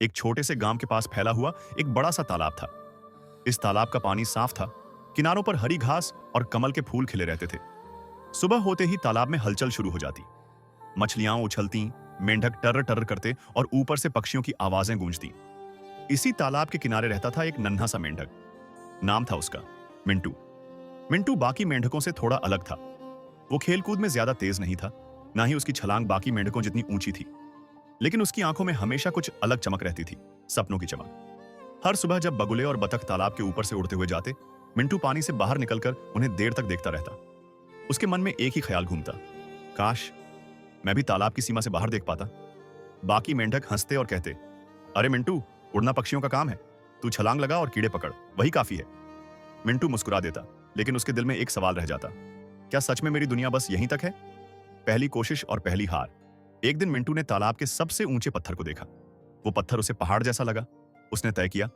एक छोटे से गांव के पास फैला हुआ एक बड़ा सा तालाब था। इस तालाब का पानी साफ था, किनारों पर हरी घास और कमल के फूल खिले रहते थे। सुबह होते ही तालाब में हलचल शुरू हो जाती। मछलियां उछलती, मेंढक टर्र टर्र करते और ऊपर से पक्षियों की आवाजें गूंजती। इसी तालाब के किनारे रहता था एक नन्हा सा मेंढक। नाम था उसका मिंटू। मिंटू बाकी मेंढकों से थोड़ा अलग था। वो खेलकूद में ज्यादा तेज नहीं था, ना ही उसकी छलांग बाकी मेंढकों जितनी ऊंची थी। लेकिन उसकी आंखों में हमेशा कुछ अलग चमक रहती थी, सपनों की चमक। हर सुबह जब बगुले और बतख तालाब के ऊपर से उड़ते हुए जाते, मिंटू पानी से बाहर निकलकर उन्हें देर तक देखता रहता। उसके मन में एक ही ख्याल घूमता, काश मैं भी तालाब की सीमा से बाहर देख पाता। बाकी मेंढक हंसते और कहते, अरे मिंटू, उड़ना पक्षियों का काम है, तू छलांग लगा और कीड़े पकड़, वही काफी है। मिंटू मुस्कुरा देता, लेकिन उसके दिल में एक सवाल रह जाता, क्या सच में मेरी दुनिया बस यहीं तक है? पहली कोशिश और पहली हार। एक दिन मिंटू ने तालाब के सबसे ऊंचे पत्थर को देखा। वो पत्थर उसे पहाड़ जैसा लगा। उसने तय किया,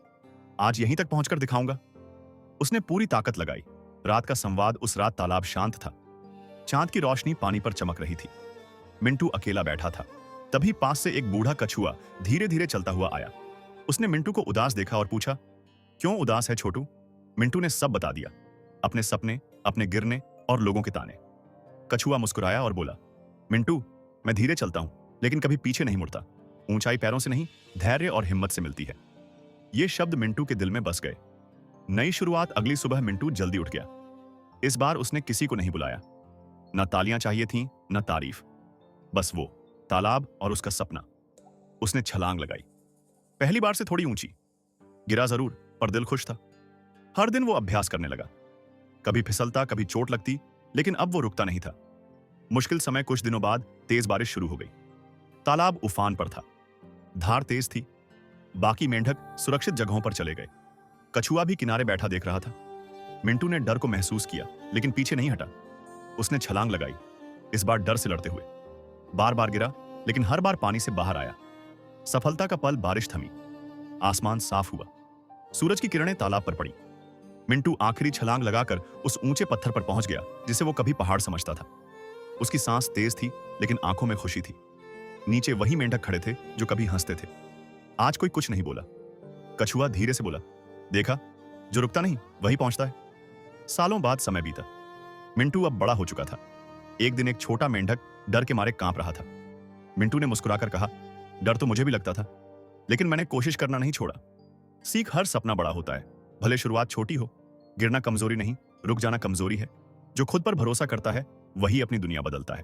आज यहीं तक पहुंचकर दिखाऊंगा। उसने पूरी ताकत लगाई। रात का संवाद उस रात तालाब शांत था। चांद की रोशनी पानी पर चमक रही थी। मिंटू अकेला बैठा था। तभी पास से एक बूढ़ा कछुआ धीरे धीरे चलता हुआ आया। उसने मिंटू को उदास देखा और पूछा, क्यों उदास है छोटू? मिंटू ने सब बता दिया, अपने सपने, अपने गिरने और लोगों के ताने। कछुआ मुस्कुराया और बोला, मिंटू, मैं धीरे चलता हूं, लेकिन कभी पीछे नहीं मुड़ता। ऊंचाई पैरों से नहीं, धैर्य और हिम्मत से मिलती है। ये शब्द मिंटू के दिल में बस गए। नई शुरुआत। अगली सुबह मिंटू जल्दी उठ गया। इस बार उसने किसी को नहीं बुलाया। न तालियां चाहिए थीं, न तारीफ, बस वो तालाब और उसका सपना। उसने छलांग लगाई। पहली बार से थोड़ी ऊंची। गिरा जरूर, पर दिल खुश था। हर दिन वो अभ्यास करने लगा। कभी फिसलता, कभी चोट लगती, लेकिन अब वो रुकता नहीं था। मुश्किल समय। कुछ दिनों बाद तेज बारिश शुरू हो गई। तालाब उफान पर था। धार तेज थी। बाकी मेंढक सुरक्षित जगहों पर चले गए। कछुआ भी किनारे बैठा देख रहा था। मिंटू ने डर को महसूस किया, लेकिन पीछे नहीं हटा। उसने छलांग लगाई, इस बार डर से लड़ते हुए। बार बार गिरा, लेकिन हर बार पानी से बाहर आया। सफलता का पल। बारिश थमी। आसमान साफ हुआ। सूरज की किरणें तालाब पर पड़ी। मिंटू आखिरी छलांग लगाकर उस ऊंचे पत्थर पर पहुंच गया जिसे वो कभी पहाड़ समझता था। उसकी सांस तेज थी, लेकिन आंखों में खुशी थी। नीचे वही मेंढक खड़े थे जो कभी हंसते थे। आज कोई कुछ नहीं बोला। कछुआ धीरे से बोला, देखा, जो रुकता नहीं वही पहुंचता है। सालों बाद समय बीता। मिंटू अब बड़ा हो चुका था। एक दिन एक छोटा मेंढक डर के मारे कांप रहा था। मिंटू ने मुस्कुराकर कहा, डर तो मुझे भी लगता था, लेकिन मैंने कोशिश करना नहीं छोड़ा। सीख, हर सपना बड़ा होता है, भले शुरुआत छोटी हो। गिरना कमजोरी नहीं, रुक जाना कमजोरी है। जो खुद पर भरोसा करता है वही अपनी दुनिया बदलता है।